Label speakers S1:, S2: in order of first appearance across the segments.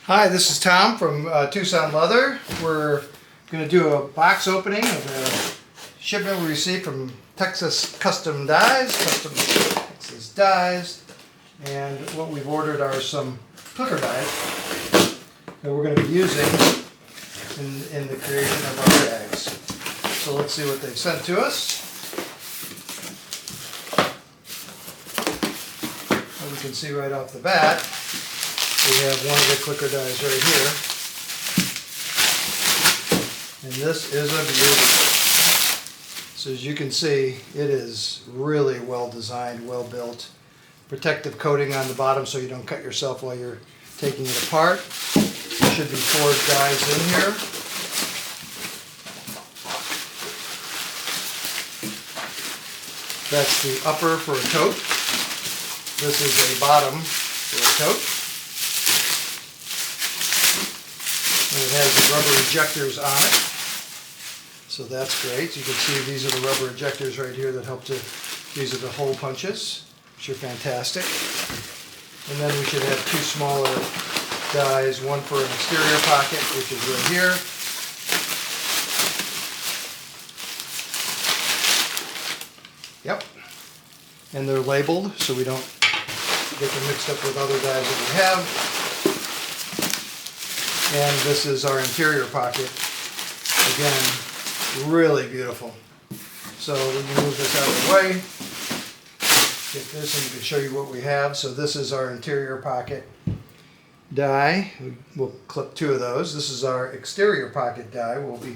S1: Hi, this is Tom from Tucson Leather. We're going to do a box opening of a shipment we received from Texas Custom Dies. And what we've ordered are some clicker dies that we're going to be using in the creation of our bags. So let's see what they've sent to us. As we can see right off the bat, we have one of the clicker dies right here, and this is a beauty. So as you can see, it is really well designed, well built. Protective coating on the bottom so you don't cut yourself while you're taking it apart. There should be 4 dies in here. That's the upper for a tote. This is a bottom for a tote. And it has the rubber ejectors on it, so that's great. You can see these are the rubber ejectors right here that help to, these are the hole punches, which are fantastic. And then we should have 2 smaller dies, one for an exterior pocket, which is right here. Yep. And they're labeled so we don't get them mixed up with other dies that we have. And this is our interior pocket. Again, really beautiful. So we can move this out of the way. Get this and we can show you what we have. So this is our interior pocket die. We'll clip 2 of those. This is our exterior pocket die. We'll be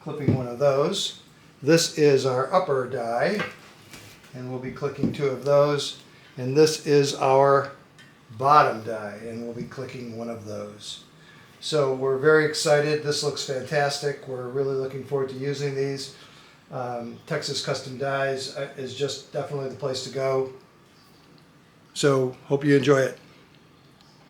S1: clipping one of those. This is our upper die, and we'll be clicking 2 of those. And this is our bottom die, and we'll be clicking one of those. So we're very excited. This looks fantastic. We're really looking forward to using these. Texas Custom Dies is just definitely the place to go. So hope you enjoy it.